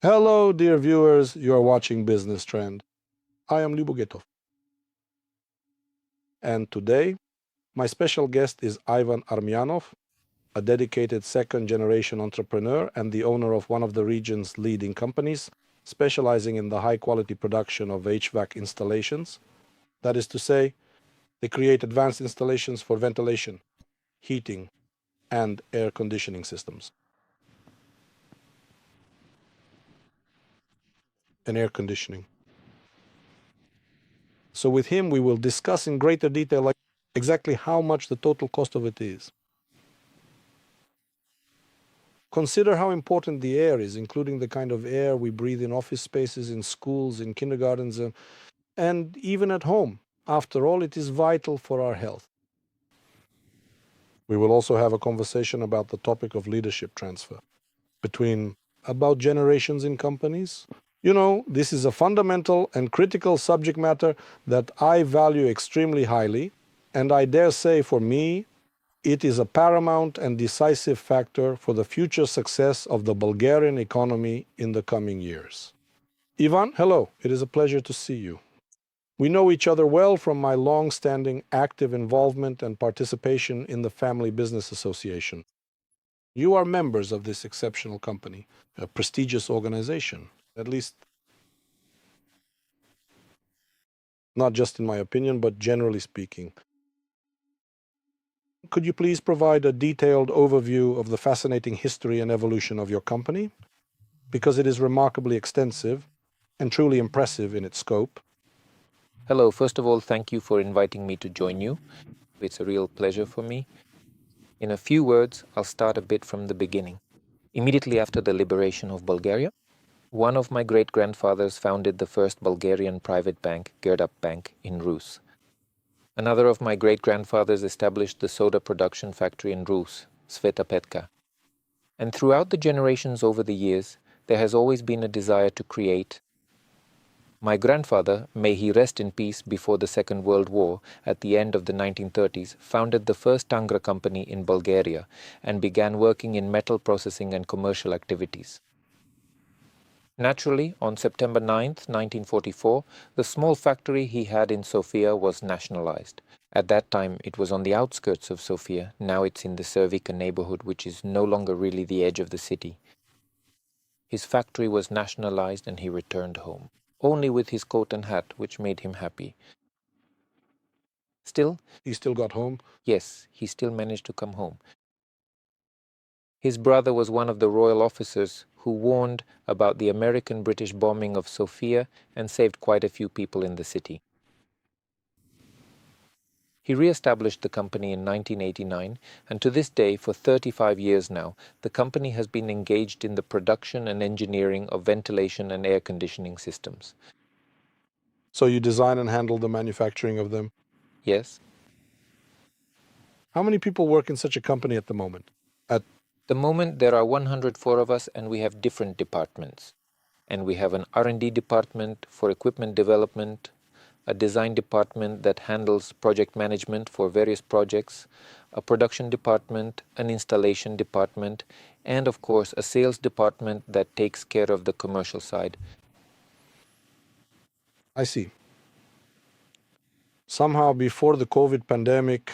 Hello, dear viewers. You are watching Business Trend. I am Lyubo Getov. And today, my special guest is Ivan Armianov, a dedicated second-generation entrepreneur and the owner of one of the region's leading companies, specializing in the high-quality production of HVAC installations. That is to say, they create advanced installations for ventilation, heating, and air conditioning systems. And air conditioning. So with him, we will discuss in greater detail exactly how much the total cost of it is. Consider how important the air is, including the kind of air we breathe in office spaces, in schools, in kindergartens, and even at home. After all, it is vital for our health. We will also have a conversation about the topic of leadership transfer about generations in companies. You know, this is a fundamental and critical subject matter that I value extremely highly, and I dare say for me, it is a paramount and decisive factor for the future success of the Bulgarian economy in the coming years. Ivan, hello. It is a pleasure to see you. We know each other well from my long-standing active involvement and participation in the Family Business Association. You are members of this exceptional company, a prestigious organization, at least not just in my opinion, but generally speaking. Could you please provide a detailed overview of the fascinating history and evolution of your company? Because it is remarkably extensive and truly impressive in its scope. Hello, first of all, thank you for inviting me to join you. It's a real pleasure for me. In a few words, I'll start a bit from the beginning. Immediately after the liberation of Bulgaria, one of my great-grandfathers founded the first Bulgarian private bank, Getov Bank, in Rus. Another of my great-grandfathers established the soda production factory in Rus, Sveta Petka. And throughout the generations over the years, there has always been a desire to create. My grandfather, may he rest in peace, before the Second World War, at the end of the 1930s, founded the first Tangra company in Bulgaria and began working in metal processing and commercial activities. Naturally, on September 9, 1944, the small factory he had in Sofia was nationalized. At that time, it was on the outskirts of Sofia. Now it's in the Servica neighborhood, which is no longer really the edge of the city. His factory was nationalized and he returned home, only with his coat and hat, which made him happy. Still, he still got home? Yes, he still managed to come home. His brother was one of the royal officers who warned about the American-British bombing of Sofia and saved quite a few people in the city. He re-established the company in 1989, and to this day, for 35 years now, the company has been engaged in the production and engineering of ventilation and air conditioning systems. So you design and handle the manufacturing of them? Yes. How many people work in such a company at the moment? At the moment, there are 104 of us, and we have different departments. And we have an R&D department for equipment development, a design department that handles project management for various projects, a production department, an installation department, and of course a sales department that takes care of the commercial side. I see. Somehow before the COVID pandemic,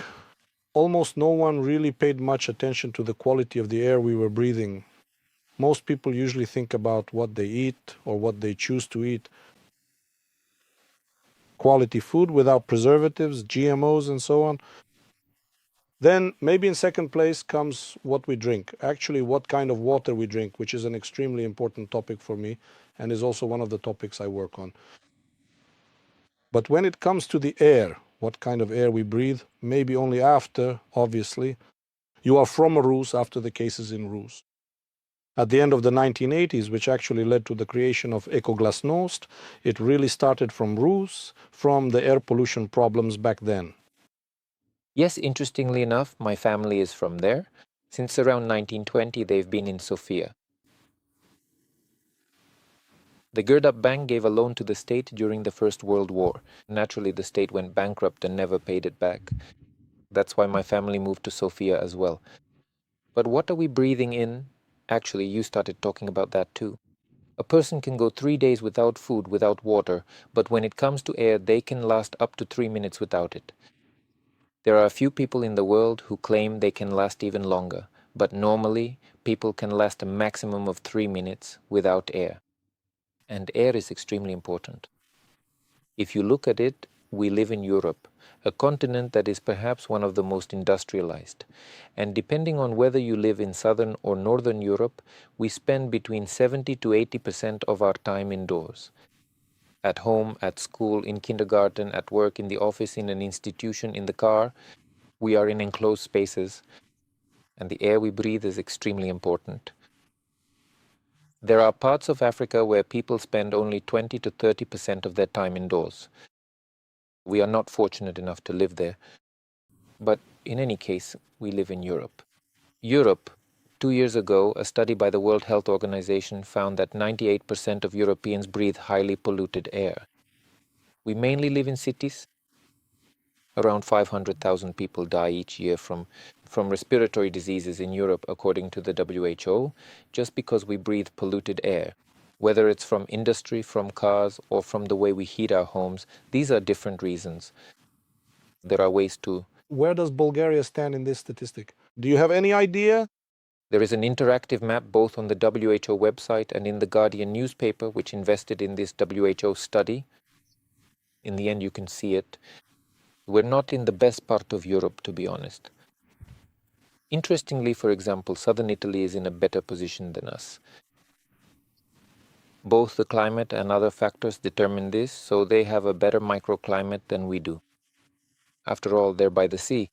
almost no one really paid much attention to the quality of the air we were breathing. Most people usually think about what they eat or what they choose to eat. Quality food without preservatives, GMOs, and so on. Then maybe in second place comes what we drink. Actually, what kind of water we drink, which is an extremely important topic for me and is also one of the topics I work on. But when it comes to the air, what kind of air we breathe, maybe only after, obviously. You are from Rus after the cases in Rus. At the end of the 1980s, which actually led to the creation of Ekoglasnost, it really started from Rus, from the air pollution problems back then. Yes, interestingly enough, my family is from there. Since around 1920, they've been in Sofia. The Getov Bank gave a loan to the state during the First World War. Naturally, the state went bankrupt and never paid it back. That's why my family moved to Sofia as well. But what are we breathing in? Actually, you started talking about that too. A person can go 3 days without food, without water, but when it comes to air, they can last up to 3 minutes without it. There are a few people in the world who claim they can last even longer, but normally people can last a maximum of 3 minutes without air. And air is extremely important. If you look at it, we live in Europe, a continent that is perhaps one of the most industrialized. And depending on whether you live in southern or northern Europe, we spend between 70 to 80% of our time indoors. At home, at school, in kindergarten, at work, in the office, in an institution, in the car, we are in enclosed spaces, and the air we breathe is extremely important. There are parts of Africa where people spend only 20 to 30% of their time indoors. We are not fortunate enough to live there. But in any case, we live in Europe. Europe, 2 years ago, a study by the World Health Organization found that 98% of Europeans breathe highly polluted air. We mainly live in cities. Around 500,000 people die each year from respiratory diseases in Europe, according to the WHO, just because we breathe polluted air. Whether it's from industry, from cars, or from the way we heat our homes, these are different reasons. There are ways to... Where does Bulgaria stand in this statistic? Do you have any idea? There is an interactive map both on the WHO website and in the Guardian newspaper, which invested in this WHO study. In the end, you can see it. We're not in the best part of Europe, to be honest. Interestingly, for example, southern Italy is in a better position than us. Both the climate and other factors determine this, so they have a better microclimate than we do. After all, they're by the sea.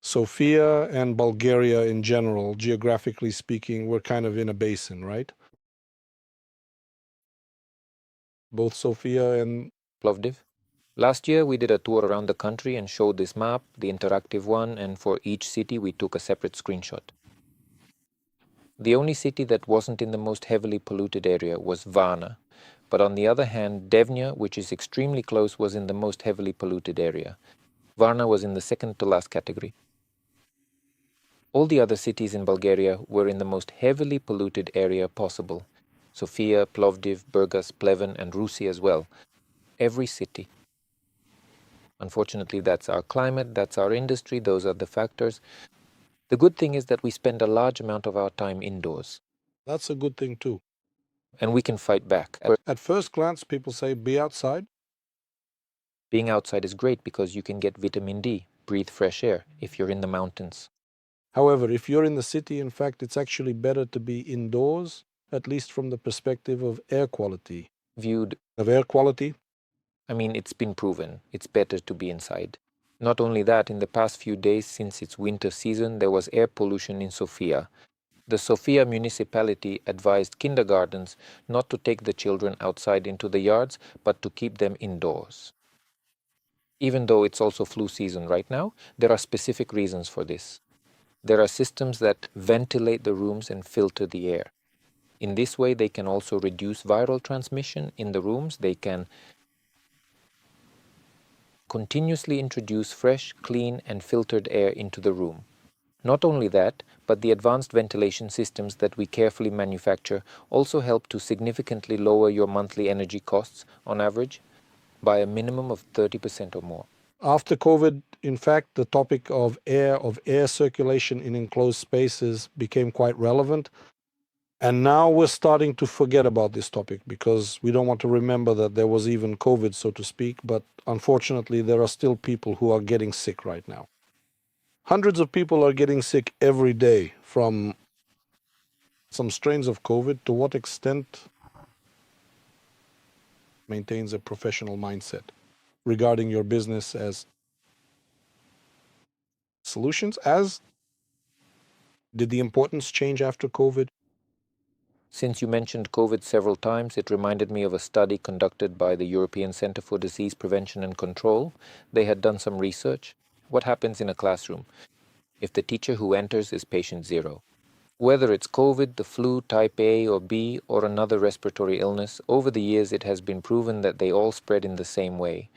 Sofia and Bulgaria in general, geographically speaking, we're kind of in a basin, right? Both Sofia and Plovdiv. Last year, we did a tour around the country and showed this map, the interactive one, and for each city, we took a separate screenshot. The only city that wasn't in the most heavily polluted area was Varna, but on the other hand, Devnya, which is extremely close, was in the most heavily polluted area. Varna was in the second to last category. All the other cities in Bulgaria were in the most heavily polluted area possible. Sofia, Plovdiv, Burgas, Pleven, and Rusi as well. Every city. Unfortunately, that's our climate, that's our industry, those are the factors. The good thing is that we spend a large amount of our time indoors. that's a good thing too. And we can fight back. At first glance, people say be outside. Being outside is great because you can get vitamin D, breathe fresh air, if you're in the mountains. However, if you're in the city, in fact, it's actually better to be indoors, at least from the perspective of air quality. I mean, it's been proven. It's better to be inside. Not only that, in the past few days since it's winter season, there was air pollution in Sofia. The Sofia municipality advised kindergartens not to take the children outside into the yards, but to keep them indoors. Even though it's also flu season right now, there are specific reasons for this. There are systems that ventilate the rooms and filter the air. In this way, they can also reduce viral transmission in the rooms. They can continuously introduce fresh, clean, and filtered air into the room. Not only that, but the advanced ventilation systems that we carefully manufacture also help to significantly lower your monthly energy costs, on average, by a minimum of 30% or more. After COVID, in fact, the topic of air circulation in enclosed spaces became quite relevant. And now we're starting to forget about this topic because we don't want to remember that there was even COVID, so to speak. But unfortunately, there are still people who are getting sick right now. Hundreds of people are getting sick every day from some strains of COVID. To what extent maintains a professional mindset regarding your business as solutions? Did the importance change after COVID? Since you mentioned COVID several times, it reminded me of a study conducted by the European Centre for Disease Prevention and Control. They had done some research. What happens in a classroom if the teacher who enters is patient zero? Whether it's COVID, the flu, type A or B, or another respiratory illness, over the years it has been proven that they all spread in the same way.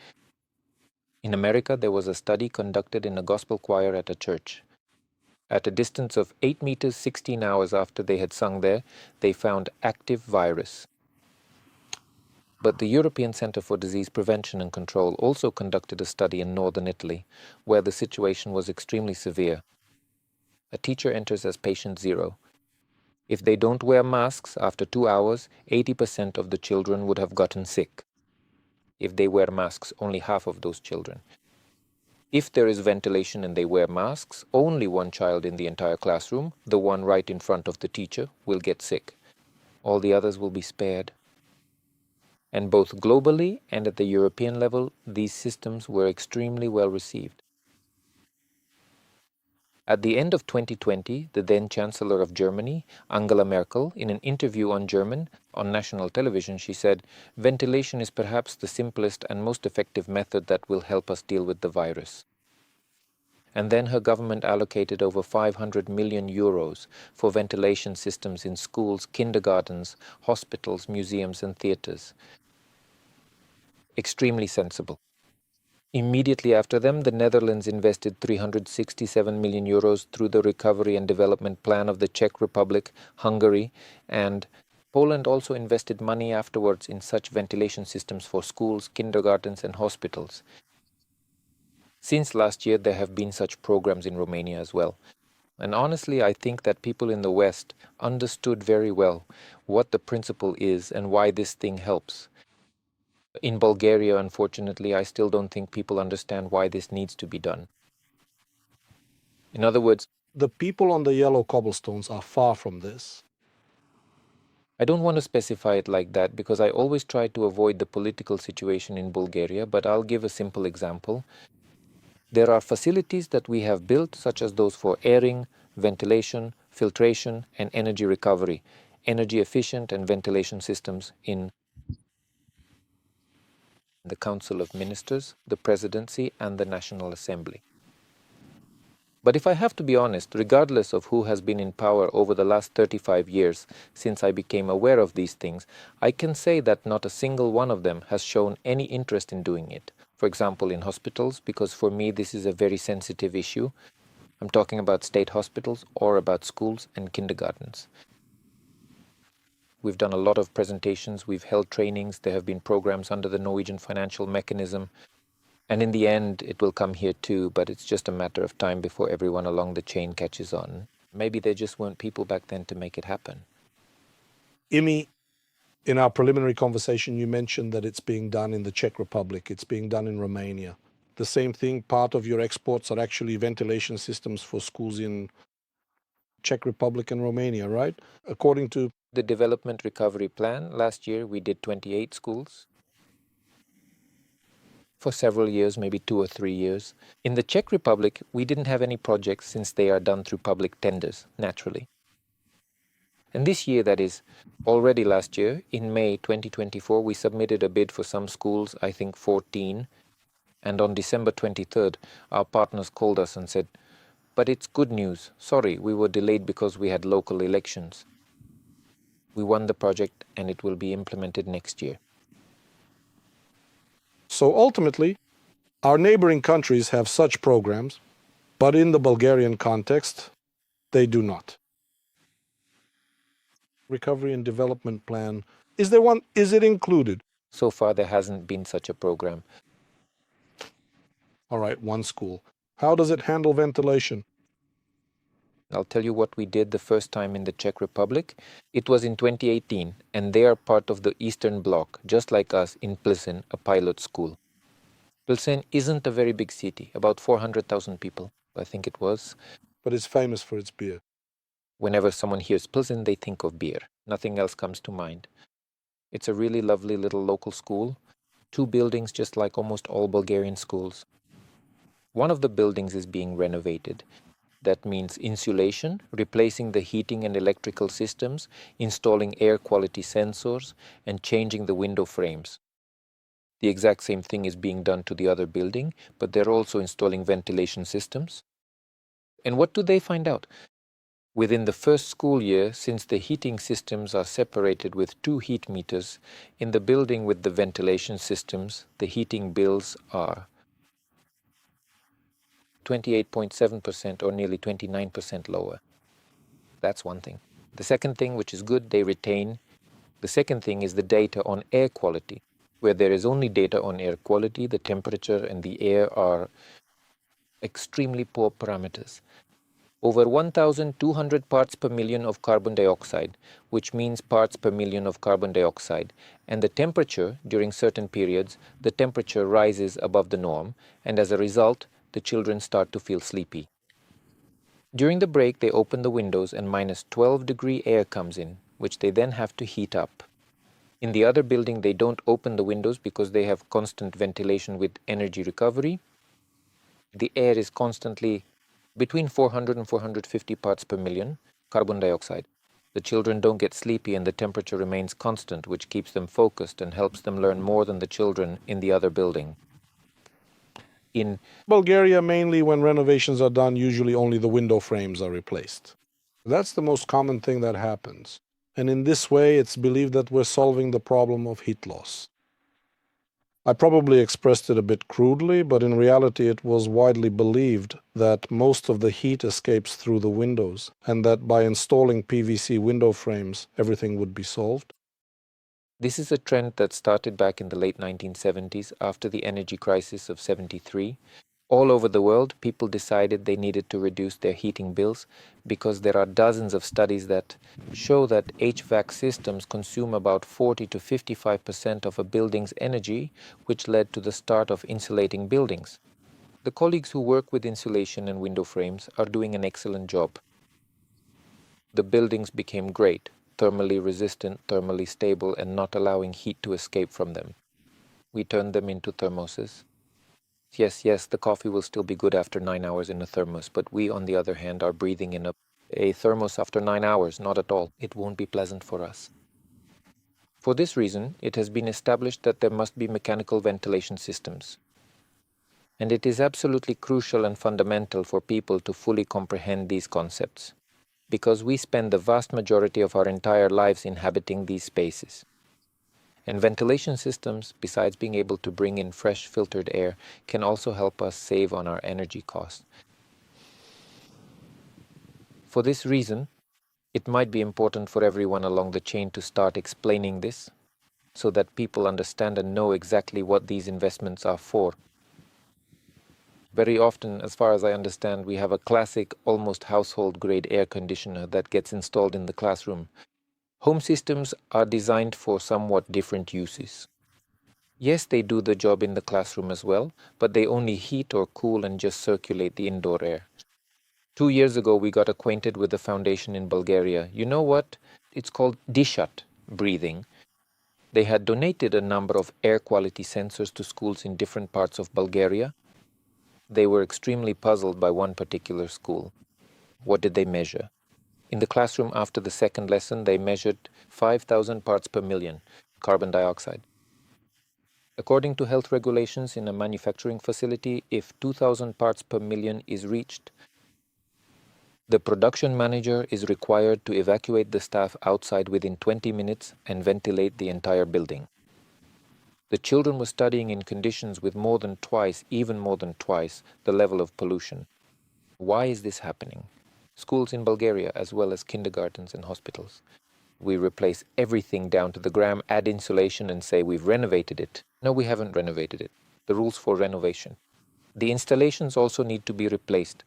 In America, there was a study conducted in a gospel choir at a church. At a distance of 8 meters 16 hours after they had sung there, they found active virus. But the European Centre for Disease Prevention and Control also conducted a study in northern Italy, where the situation was extremely severe. A teacher enters as patient 0. If they don't wear masks after 2 hours, 80% of the children would have gotten sick. If they wear masks, only half of those children. If there is ventilation and they wear masks, only one child in the entire classroom, the one right in front of the teacher, will get sick. All the others will be spared. And both globally and at the European level, these systems were extremely well received. At the end of 2020, the then Chancellor of Germany, Angela Merkel, in an interview on German on national television, she said, "Ventilation is perhaps the simplest and most effective method that will help us deal with the virus." And then her government allocated over 500 million euros for ventilation systems in schools, kindergartens, hospitals, museums and theaters. Extremely sensible. Immediately after them, the Netherlands invested 367 million euros through the Recovery and Development Plan of the Czech Republic, Hungary, and Poland also invested money afterwards in such ventilation systems for schools, kindergartens and hospitals. Since last year, there have been such programs in Romania as well. And honestly, I think that people in the West understood very well what the principle is and why this thing helps. In Bulgaria, unfortunately, I still don't think people understand why this needs to be done. In other words, The people on the yellow cobblestones are far from this. I don't want to specify it like that because I always try to avoid the political situation in Bulgaria, but I'll give a simple example. There are facilities that we have built, such as those for airing, ventilation, filtration, and energy recovery, energy efficient and ventilation systems in the Council of Ministers, the Presidency, and the National Assembly. But if I have to be honest, regardless of who has been in power over the last 35 years since I became aware of these things, I can say that not a single one of them has shown any interest in doing it. For example, in hospitals, because for me this is a very sensitive issue. I'm talking about state hospitals or about schools and kindergartens. We've done a lot of presentations, we've held trainings, there have been programs under the Norwegian financial mechanism. And in the end, it will come here too, but it's just a matter of time before everyone along the chain catches on. Maybe there just weren't people back then to make it happen. Imi, in our preliminary conversation, you mentioned that it's being done in the Czech Republic, it's being done in Romania. The same thing, part of your exports are actually ventilation systems for schools in Czech Republic and Romania, right? According to the Development Recovery Plan, last year we did 28 schools. For several years, maybe 2 or 3 years. In the Czech Republic, we didn't have any projects since they are done through public tenders, naturally. And this year, that is, already last year, in May 2024, we submitted a bid for some schools, I think 14. And on December 23rd, our partners called us and said, "But it's good news. Sorry, we were delayed because we had local elections. We won the project and it will be implemented next year." So ultimately, our neighboring countries have such programs, but in the Bulgarian context, they do not. Recovery and Development Plan, is there one? Is it included? So far, there hasn't been such a program. All right, one school. How does it handle ventilation? I'll tell you what we did the first time in the Czech Republic. It was in 2018, and they are part of the Eastern Bloc, just like us in Plzeň, a pilot school. Plzeň isn't a very big city, about 400,000 people, I think it was. But it's famous for its beer. Whenever someone hears Plzeň, they think of beer. Nothing else comes to mind. It's a really lovely little local school. 2 buildings just like almost all Bulgarian schools. One of the buildings is being renovated. That means insulation, replacing the heating and electrical systems, installing air quality sensors, and changing the window frames. The exact same thing is being done to the other building, but they're also installing ventilation systems. And what do they find out? Within the first school year, since the heating systems are separated with 2 heat meters, in the building with the ventilation systems, the heating bills are 28.7% or nearly 29% lower. That's one thing. The second thing, which is good, they retain. The second thing is the data on air quality. Where there is only data on air quality, the temperature and the air are extremely poor parameters. Over 1,200 parts per million of carbon dioxide, which means parts per million of carbon dioxide, and the temperature, during certain periods, the temperature rises above the norm, and as a result, the children start to feel sleepy. During the break, they open the windows and minus 12-degree air comes in, which they then have to heat up. In the other building, they don't open the windows because they have constant ventilation with energy recovery. The air is constantly between 400 and 450 parts per million carbon dioxide. The children don't get sleepy and the temperature remains constant, which keeps them focused and helps them learn more than the children in the other building. In Bulgaria, mainly when renovations are done, usually only the window frames are replaced. That's the most common thing that happens. And in this way, it's believed that we're solving the problem of heat loss. I probably expressed it a bit crudely, but in reality it was widely believed that most of the heat escapes through the windows, and that by installing PVC window frames, everything would be solved. This is a trend that started back in the late 1970s after the energy crisis of 73. All over the world, people decided they needed to reduce their heating bills because there are dozens of studies that show that HVAC systems consume about 40 to 55% of a building's energy, which led to the start of insulating buildings. The colleagues who work with insulation and window frames are doing an excellent job. The buildings became great, thermally resistant, thermally stable, and not allowing heat to escape from them. We turned them into thermoses. Yes, the coffee will still be good after 9 hours in a thermos, but we, on the other hand, are breathing in a thermos after 9 hours. Not at all. It won't be pleasant for us. For this reason, it has been established that there must be mechanical ventilation systems. And it is absolutely crucial and fundamental for people to fully comprehend these concepts, because we spend the vast majority of our entire lives inhabiting these spaces. And ventilation systems, besides being able to bring in fresh filtered air, can also help us save on our energy costs. For this reason, it might be important for everyone along the chain to start explaining this, so that people understand and know exactly what these investments are for. Very often, as far as I understand, we have a classic, almost household-grade air conditioner that gets installed in the classroom. Home systems are designed for somewhat different uses. Yes, they do the job in the classroom as well, but they only heat or cool and just circulate the indoor air. 2 years ago, we got acquainted with the foundation in Bulgaria. You know what? It's called Dishat breathing. They had donated a number of air quality sensors to schools in different parts of Bulgaria. They were extremely puzzled by one particular school. What did they measure? In the classroom after the second lesson, they measured 5,000 parts per million carbon dioxide. According to health regulations in a manufacturing facility, if 2,000 parts per million is reached, the production manager is required to evacuate the staff outside within 20 minutes and ventilate the entire building. The children were studying in conditions with more than twice, even more than twice, the level of pollution. Why is this happening? Schools in Bulgaria, as well as kindergartens and hospitals. We replace everything down to the gram, add insulation and say we've renovated it. No, we haven't renovated it. The rules for renovation. The installations also need to be replaced.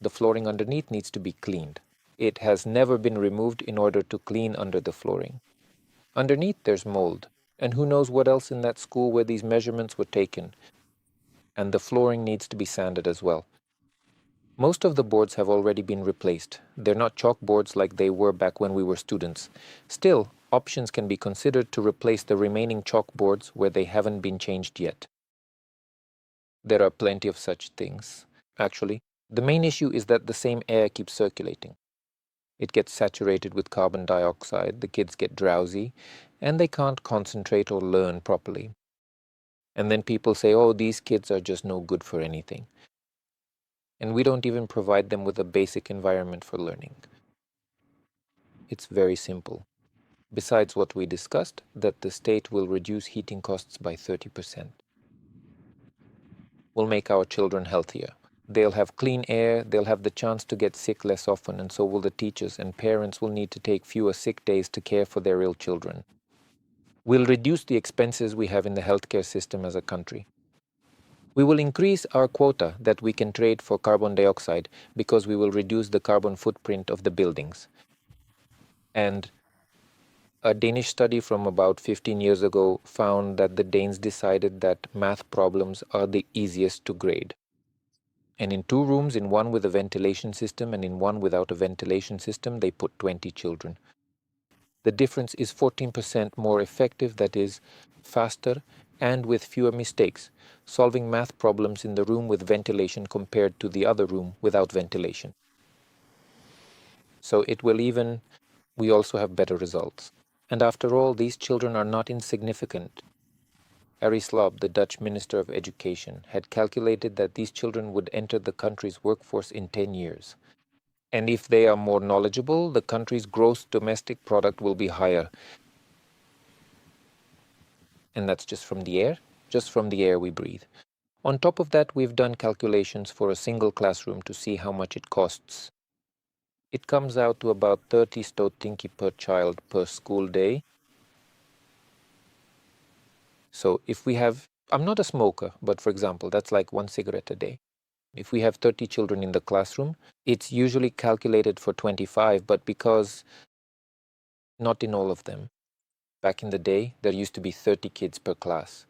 The flooring underneath needs to be cleaned. It has never been removed in order to clean under the flooring. Underneath there's mold, and who knows what else in that school where these measurements were taken. And the flooring needs to be sanded as well. Most of the boards have already been replaced. They're not chalkboards like they were back when we were students. Still, options can be considered to replace the remaining chalkboards where they haven't been changed yet. There are plenty of such things. Actually, the main issue is that the same air keeps circulating. It gets saturated with carbon dioxide, the kids get drowsy, and they can't concentrate or learn properly. And then people say, oh, these kids are just no good for anything. And we don't even provide them with a basic environment for learning. It's very simple. Besides what we discussed, that the state will reduce heating costs by 30%. will make our children healthier. They'll have clean air, they'll have the chance to get sick less often, and so will the teachers, and parents will need to take fewer sick days to care for their ill children. We'll reduce the expenses we have in the healthcare system as a country. We will increase our quota that we can trade for carbon dioxide because we will reduce the carbon footprint of the buildings. And a Danish study from about 15 years ago found that the Danes decided that math problems are the easiest to grade. And in 2 rooms, in one with a ventilation system and in one without a ventilation system, they put 20 children. The difference is 14% more effective, that is, faster and with fewer mistakes, solving math problems in the room with ventilation compared to the other room without ventilation. So we also have better results. And after all, these children are not insignificant. Arie Slob, the Dutch Minister of Education, had calculated that these children would enter the country's workforce in 10 years. And if they are more knowledgeable, the country's gross domestic product will be higher. And that's just from the air we breathe. On top of that, we've done calculations for a single classroom to see how much it costs. It comes out to about 30 stotinki per child per school day. So if we have, I'm not a smoker, but for example, that's like 1 cigarette a day. If we have 30 children in the classroom, it's usually calculated for 25, but because not in all of them. Back in the day, there used to be 30 kids per class.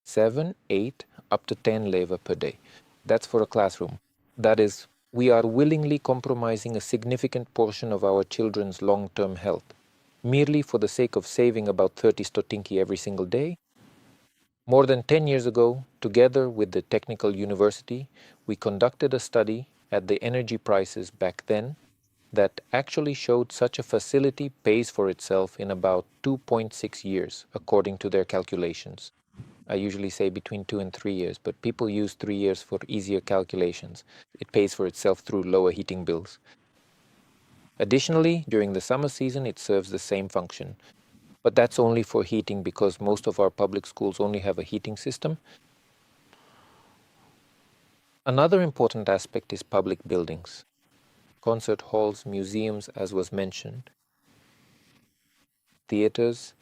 7, 8, up to 10 leva per day. That's for a classroom. That is, we are willingly compromising a significant portion of our children's long-term health, merely for the sake of saving about 30 stotinki every single day. More than 10 years ago, together with the Technical University, we conducted a study at the energy prices back then that actually showed such a facility pays for itself in about 2.6 years, according to their calculations. I usually say between 2 and 3 years, but people use 3 years for easier calculations. It pays for itself through lower heating bills. Additionally, during the summer season, it serves the same function. But that's only for heating because most of our public schools only have a heating system. Another important aspect is public buildings. Concert halls, museums, as was mentioned, theaters.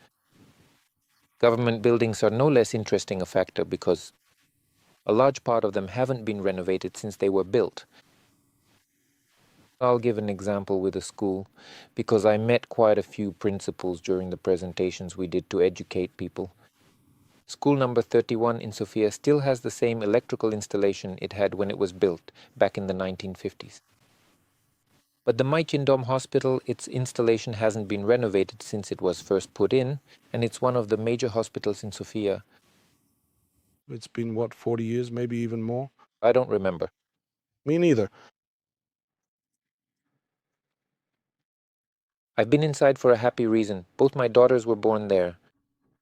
Government buildings are no less interesting a factor because a large part of them haven't been renovated since they were built. I'll give an example with a school because I met quite a few principals during the presentations we did to educate people. School number 31 in Sofia still has the same electrical installation it had when it was built back in the 1950s. But the Dom Hospital, its installation hasn't been renovated since it was first put in, and it's one of the major hospitals in Sofia. It's been, what, 40 years, maybe even more? I don't remember. Me neither. I've been inside for a happy reason. Both my daughters were born there.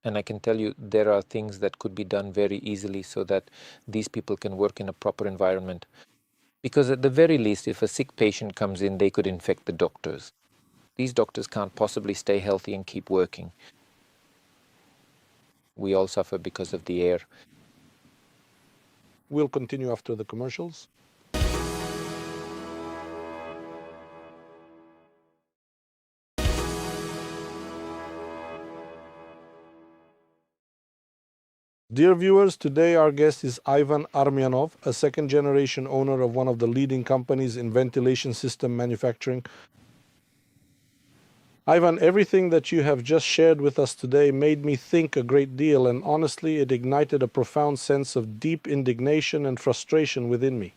And I can tell you there are things that could be done very easily so that these people can work in a proper environment. Because at the very least, if a sick patient comes in, they could infect the doctors. These doctors can't possibly stay healthy and keep working. We all suffer because of the air. We'll continue after the commercials. Dear viewers, today our guest is Ivan Armianov, a second-generation owner of one of the leading companies in ventilation system manufacturing. Ivan, everything that you have just shared with us today made me think a great deal, and honestly, it ignited a profound sense of deep indignation and frustration within me.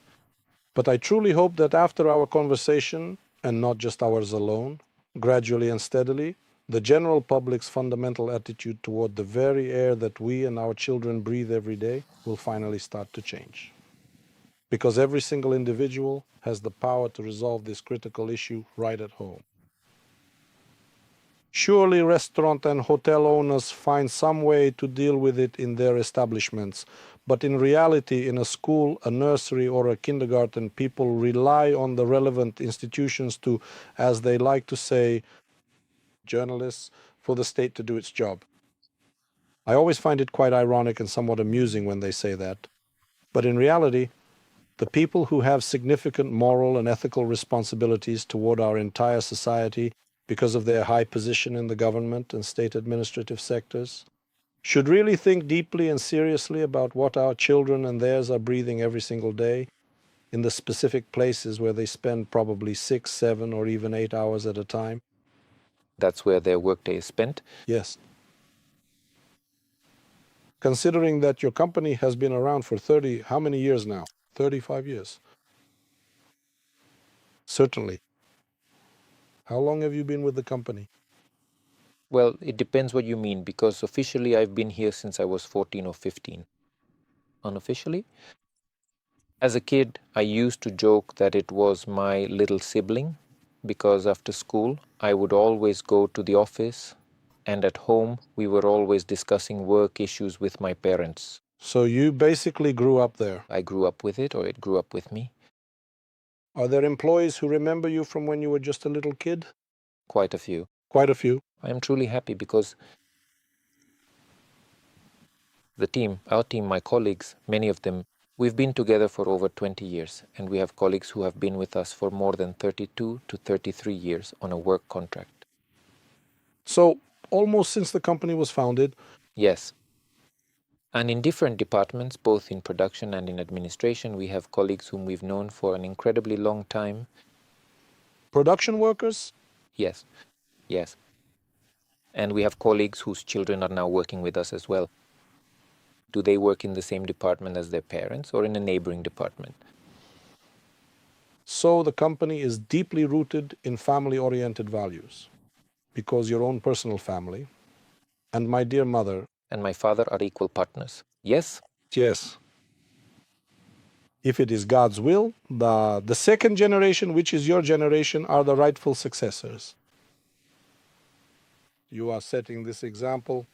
But I truly hope that after our conversation, and not just ours alone, gradually and steadily, the general public's fundamental attitude toward the very air that we and our children breathe every day will finally start to change. Because every single individual has the power to resolve this critical issue right at home. Surely restaurant and hotel owners find some way to deal with it in their establishments, but in reality, in a school, a nursery, or a kindergarten, people rely on the relevant institutions to, as they like to say, journalists, for the state to do its job. I always find it quite ironic and somewhat amusing when they say that. But in reality, the people who have significant moral and ethical responsibilities toward our entire society because of their high position in the government and state administrative sectors should really think deeply and seriously about what our children and theirs are breathing every single day in the specific places where they spend probably 6, 7, or even 8 hours at a time. That's where their workday is spent. Yes. Considering that your company has been around for how many years now? 35 years. Certainly. How long have you been with the company? Well, it depends what you mean, because officially I've been here since I was 14 or 15. Unofficially, as a kid, I used to joke that it was my little sibling, because after school, I would always go to the office, and at home, we were always discussing work issues with my parents. So you basically grew up there. I grew up with it, or it grew up with me. Are there employees who remember you from when you were just a little kid? Quite a few. Quite a few. I am truly happy because the team, our team, my colleagues, many of them, we've been together for over 20 years, and we have colleagues who have been with us for more than 32 to 33 years on a work contract. So, almost since the company was founded? Yes. And in different departments, both in production and in administration, we have colleagues whom we've known for an incredibly long time. Production workers? Yes, yes. And we have colleagues whose children are now working with us as well. Do they work in the same department as their parents or in a neighboring department? So the company is deeply rooted in family-oriented values, because your own personal family and my dear mother and my father are equal partners. Yes? Yes. If it is God's will, the second generation, which is your generation, are the rightful successors. You are setting this example.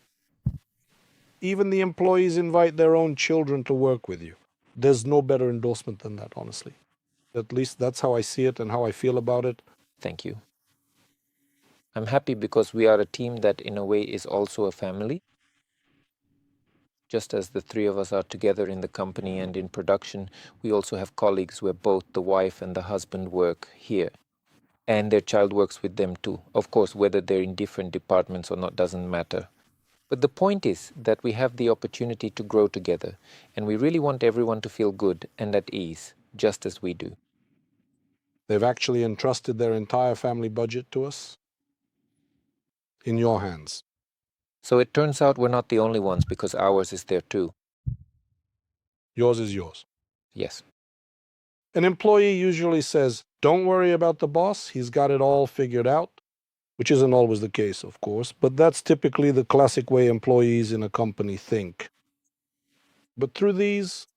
Even the employees invite their own children to work with you. There's no better endorsement than that, honestly. At least that's how I see it and how I feel about it. Thank you. I'm happy because we are a team that in a way is also a family. Just as the three of us are together in the company and in production, we also have colleagues where both the wife and the husband work here. And their child works with them too. Of course, whether they're in different departments or not doesn't matter. But the point is that we have the opportunity to grow together, and we really want everyone to feel good and at ease, just as we do. They've actually entrusted their entire family budget to us in your hands. So it turns out we're not the only ones, because ours is there too. Yours is yours. Yes. An employee usually says, "Don't worry about the boss, he's got it all figured out," which isn't always the case, of course, but that's typically the classic way employees in a company think. But through these